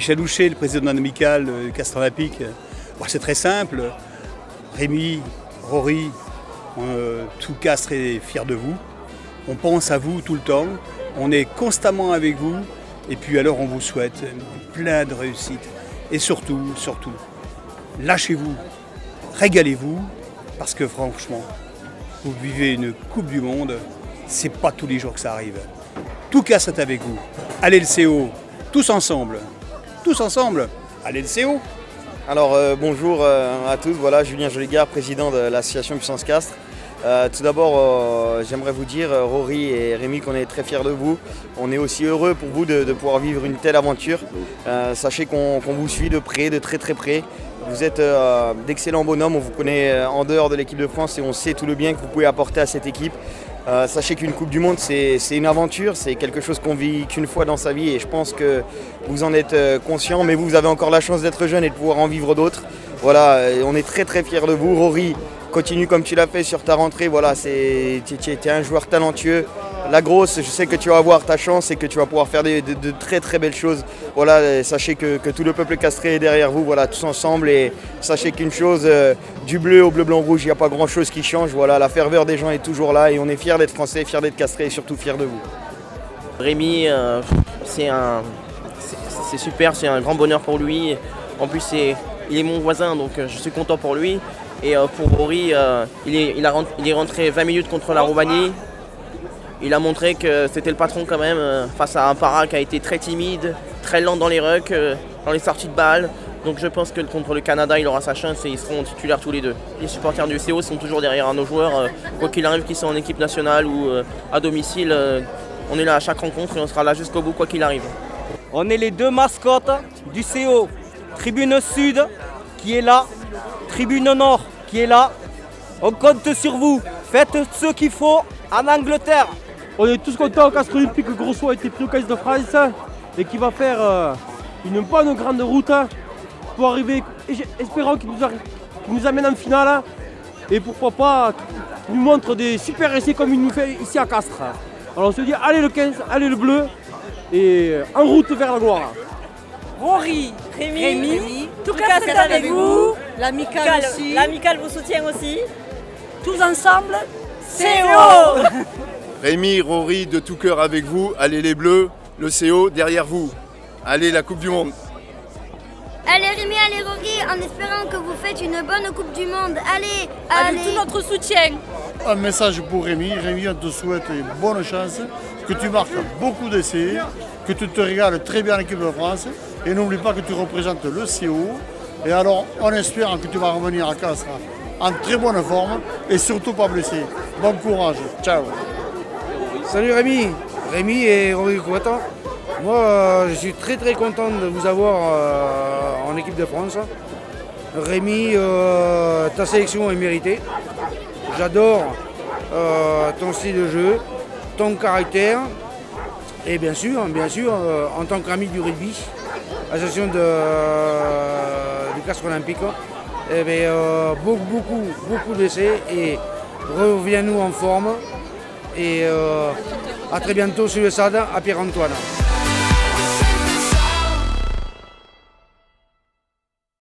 Michel Houchet, le président amical du Castres Olympique. Bon, c'est très simple. Rémi, Rory, tout Castres est fier de vous. On pense à vous tout le temps. On est constamment avec vous. Et puis alors on vous souhaite plein de réussite. Et surtout, lâchez-vous, régalez-vous. Parce que franchement, vous vivez une Coupe du Monde. C'est pas tous les jours que ça arrive. Tout Castres est avec vous. Allez le CO, tous ensemble. Tous ensemble, allez le CO. Alors bonjour à tous, voilà Julien Joligard, président de l'association Puissance Castres. Tout d'abord, j'aimerais vous dire, Rory et Rémi, qu'on est très fiers de vous. On est aussi heureux pour vous de pouvoir vivre une telle aventure. Sachez qu'on vous suit de près, de très très près. Vous êtes d'excellents bonhommes, on vous connaît en dehors de l'équipe de France et on sait tout le bien que vous pouvez apporter à cette équipe. Sachez qu'une Coupe du Monde, c'est une aventure, c'est quelque chose qu'on vit qu'une fois dans sa vie et je pense que vous en êtes conscient, mais vous avez encore la chance d'être jeune et de pouvoir en vivre d'autres. Voilà, on est très très fiers de vous. Rory, continue comme tu l'as fait sur ta rentrée, voilà, tu es un joueur talentueux. La grosse, je sais que tu vas avoir ta chance et que tu vas pouvoir faire de très très belles choses. Voilà, sachez que tout le peuple castré est derrière vous, voilà, tous ensemble. Et sachez qu'une chose, du bleu au bleu blanc rouge, il n'y a pas grand chose qui change. Voilà, la ferveur des gens est toujours là et on est fiers d'être français, fiers d'être castrés et surtout fiers de vous. Rémi, c'est super, c'est un grand bonheur pour lui. En plus, il est mon voisin, donc je suis content pour lui. Et pour Rory, il est rentré 20 minutes contre la Roumanie. Il a montré que c'était le patron quand même, face à un para qui a été très timide, très lent dans les rucks, dans les sorties de balles. Donc je pense que contre le Canada, il aura sa chance et ils seront titulaires tous les deux. Les supporters du CO sont toujours derrière nos joueurs, quoi qu'il arrive, qu'ils soient en équipe nationale ou à domicile. On est là à chaque rencontre et on sera là jusqu'au bout, quoi qu'il arrive. On est les deux mascottes du CO. Tribune Sud qui est là, Tribune Nord qui est là. On compte sur vous. Faites ce qu'il faut en Angleterre. On est tous contents au Castres Olympique que Grosso a été pris au Castres de France et qui va faire une bonne grande route pour arriver, espérons qu'il nous amène en finale et pourquoi pas nous montre des super essais comme il nous fait ici à Castres. Alors on se dit allez le 15, allez le bleu et en route vers la gloire. Rory, Rémi, tout Castres est avec vous, l'amical aussi. L'amical vous soutient aussi. Tous ensemble, CO. Rémi, Rory, de tout cœur avec vous. Allez les Bleus, le CO derrière vous. Allez la Coupe du Monde. Allez Rémi, allez Rory, en espérant que vous faites une bonne Coupe du Monde. Allez, avec tout notre soutien. Un message pour Rémi. Rémi, on te souhaite une bonne chance, que tu marques beaucoup d'essais, que tu te régales très bien en équipe de France. Et n'oublie pas que tu représentes le CO. Et alors, on espère que tu vas revenir à Castres en très bonne forme et surtout pas blessé. Bon courage, ciao. Salut Rémi, Rémi et Rory Kouata. Moi je suis très très content de vous avoir en équipe de France. Rémi, ta sélection est méritée. J'adore ton style de jeu, ton caractère et bien sûr en tant qu'ami du rugby, association du Castres Olympique, eh bien, beaucoup d'essais et reviens-nous en forme. Et à très bientôt sur le stade à Pierre-Antoine.